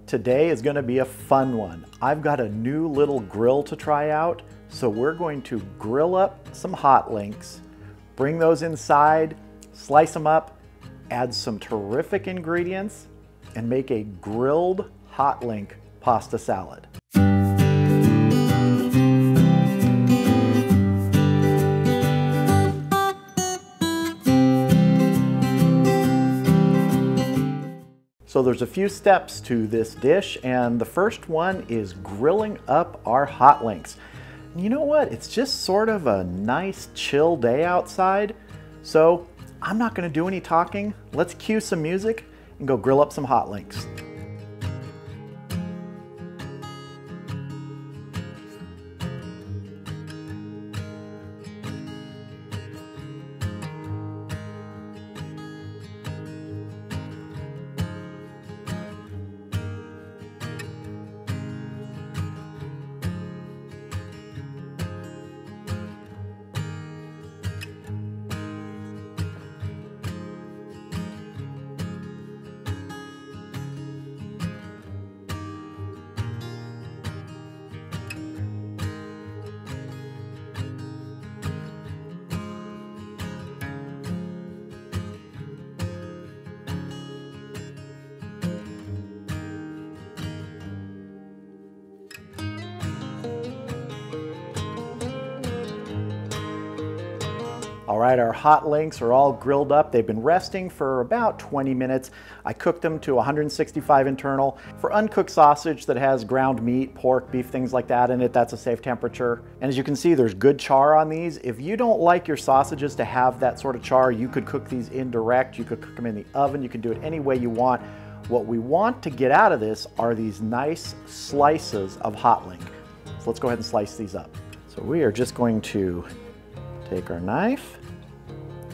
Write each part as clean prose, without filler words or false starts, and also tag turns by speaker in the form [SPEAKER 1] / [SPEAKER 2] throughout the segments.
[SPEAKER 1] Today is going to be a fun one. I've got a new little grill to try out, so we're going to grill up some hot links, bring those inside, slice them up, add some terrific ingredients, and make a grilled hot link pasta salad. So there's a few steps to this dish, and the first one is grilling up our hot links. And you know what? It's just sort of a nice chill day outside, so I'm not going to do any talking. Let's cue some music and go grill up some hot links. All right, our hot links are all grilled up. They've been resting for about 20 minutes. I cooked them to 165 internal. For uncooked sausage that has ground meat, pork, beef, things like that in it, that's a safe temperature. And as you can see, there's good char on these. If you don't like your sausages to have that sort of char, you could cook these indirect. You could cook them in the oven. You can do it any way you want. What we want to get out of this are these nice slices of hot link. So let's go ahead and slice these up. So we are just going to take our knife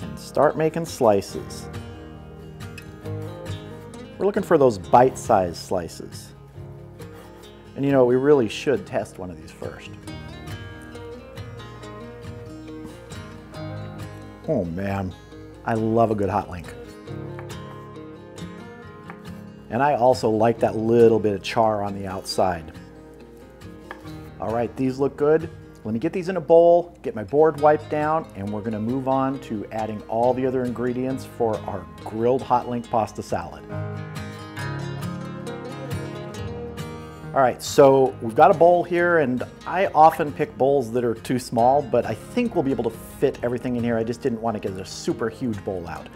[SPEAKER 1] and start making slices. We're looking for those bite-sized slices. And you know, we really should test one of these first. Oh man, I love a good hot link. And I also like that little bit of char on the outside. All right, these look good. Let me get these in a bowl, get my board wiped down, and we're gonna move on to adding all the other ingredients for our grilled hot link pasta salad. All right, so we've got a bowl here, and I often pick bowls that are too small, but I think we'll be able to fit everything in here. I just didn't want to get a super huge bowl out.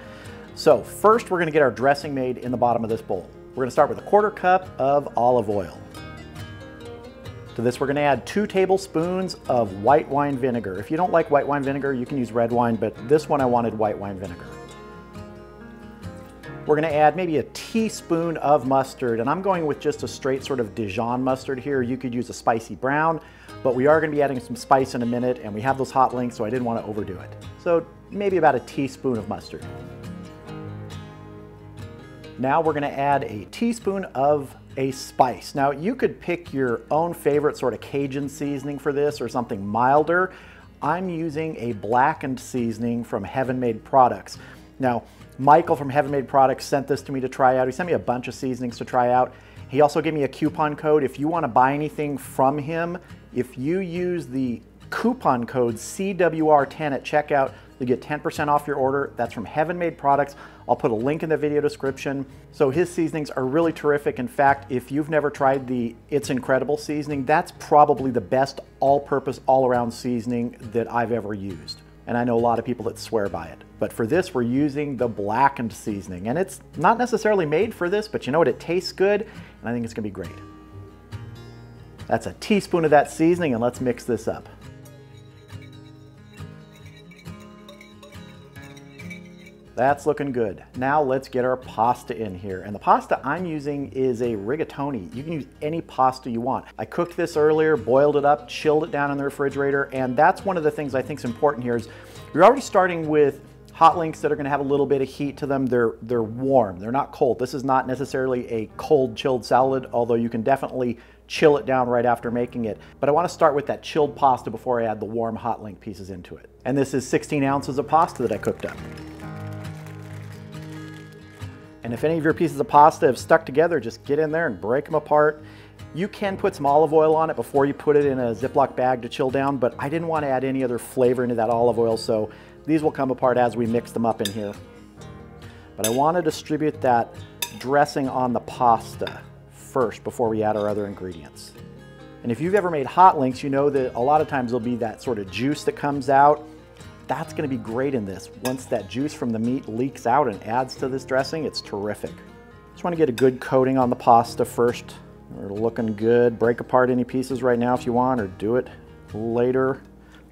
[SPEAKER 1] So first, we're gonna get our dressing made in the bottom of this bowl. We're gonna start with a 1/4 cup of olive oil. To this, we're going to add 2 tablespoons of white wine vinegar. If you don't like white wine vinegar, you can use red wine, but this one I wanted white wine vinegar. We're going to add maybe a teaspoon of mustard, and I'm going with just a straight sort of Dijon mustard here. You could use a spicy brown, but we are going to be adding some spice in a minute, and we have those hot links, so I didn't want to overdo it. So maybe about a teaspoon of mustard. Now we're going to add a teaspoon of a spice. Now you could pick your own favorite sort of Cajun seasoning for this or something milder. I'm using a blackened seasoning from Heaven Made Products. Now Michael from Heaven Made Products sent this to me to try out. He sent me a bunch of seasonings to try out. He also gave me a coupon code. If you want to buy anything from him, if you use the coupon code CWR10 at checkout, you get 10% off your order. That's from Heaven Made Products. I'll put a link in the video description. So his seasonings are really terrific. In fact, if you've never tried the It's Incredible seasoning, that's probably the best all-purpose, all-around seasoning that I've ever used. And I know a lot of people that swear by it. But for this, we're using the blackened seasoning. And it's not necessarily made for this, but you know what? It tastes good, and I think it's gonna be great. That's a teaspoon of that seasoning, and let's mix this up. That's looking good. Now let's get our pasta in here. And the pasta I'm using is a rigatoni. You can use any pasta you want. I cooked this earlier, boiled it up, chilled it down in the refrigerator, and that's one of the things I think is important here is you're already starting with hot links that are gonna have a little bit of heat to them. They're warm, they're not cold. This is not necessarily a cold chilled salad, although you can definitely chill it down right after making it. But I wanna start with that chilled pasta before I add the warm hot link pieces into it. And this is 16 ounces of pasta that I cooked up. And if any of your pieces of pasta have stuck together, just get in there and break them apart. You can put some olive oil on it before you put it in a Ziploc bag to chill down, but I didn't want to add any other flavor into that olive oil, so these will come apart as we mix them up in here. But I want to distribute that dressing on the pasta first before we add our other ingredients. And if you've ever made hot links, you know that a lot of times there'll be that sort of juice that comes out. That's going to be great in this. Once that juice from the meat leaks out and adds to this dressing, it's terrific. Just want to get a good coating on the pasta first. We're looking good. Break apart any pieces right now if you want, or do it later,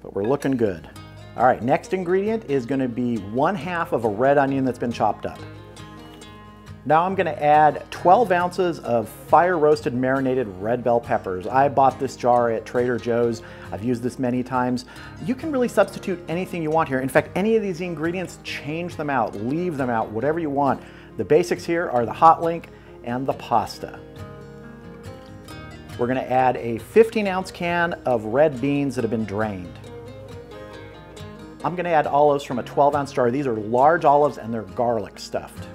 [SPEAKER 1] but we're looking good. All right, next ingredient is going to be 1/2 of a red onion that's been chopped up. Now I'm going to add 12 ounces of fire roasted marinated red bell peppers. I bought this jar at Trader Joe's. I've used this many times. You can really substitute anything you want here. In fact, any of these ingredients, change them out, leave them out, whatever you want. The basics here are the hot link and the pasta. We're going to add a 15-ounce can of red beans that have been drained. I'm going to add olives from a 12-ounce jar. These are large olives and they're garlic stuffed.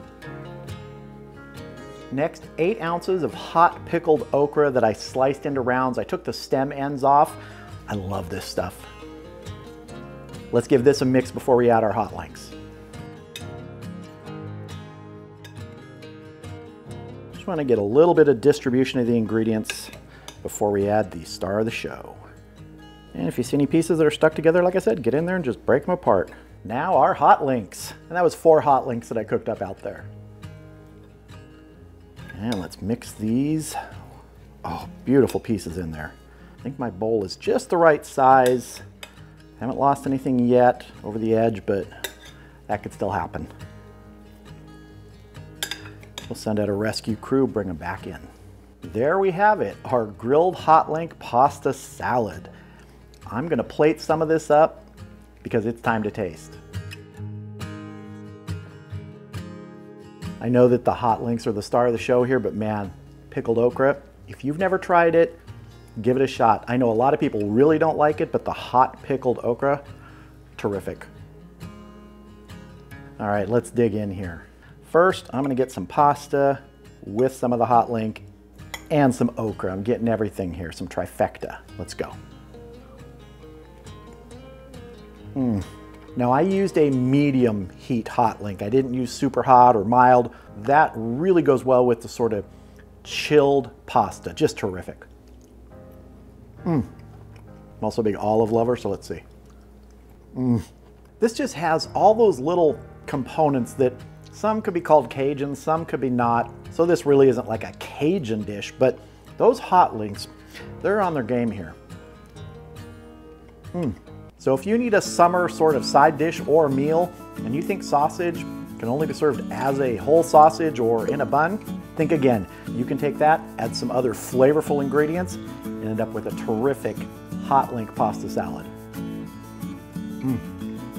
[SPEAKER 1] Next, 8 ounces of hot pickled okra that I sliced into rounds. I took the stem ends off. I love this stuff. Let's give this a mix before we add our hot links. Just want to get a little bit of distribution of the ingredients before we add the star of the show. And if you see any pieces that are stuck together, like I said, get in there and just break them apart. Now our hot links. And that was 4 hot links that I cooked up out there. And let's mix these. Oh, beautiful pieces in there. I think my bowl is just the right size. Haven't lost anything yet over the edge, but that could still happen. We'll send out a rescue crew, bring them back in. There we have it, our grilled hot link pasta salad. I'm gonna plate some of this up because it's time to taste. I know that the hot links are the star of the show here, but man, pickled okra, if you've never tried it, give it a shot. I know a lot of people really don't like it, but the hot pickled okra, terrific. All right, let's dig in here. First, I'm gonna get some pasta with some of the hot link and some okra. I'm getting everything here, some trifecta. Let's go. Now I used a medium heat hot link. I didn't use super hot or mild. That really goes well with the sort of chilled pasta, just terrific. I'm also a big olive lover, so let's see. This just has all those little components that some could be called Cajun, some could be not. So this really isn't like a Cajun dish, but those hot links, they're on their game here. So if you need a summer sort of side dish or meal, and you think sausage can only be served as a whole sausage or in a bun, think again. You can take that, add some other flavorful ingredients, and end up with a terrific hot link pasta salad.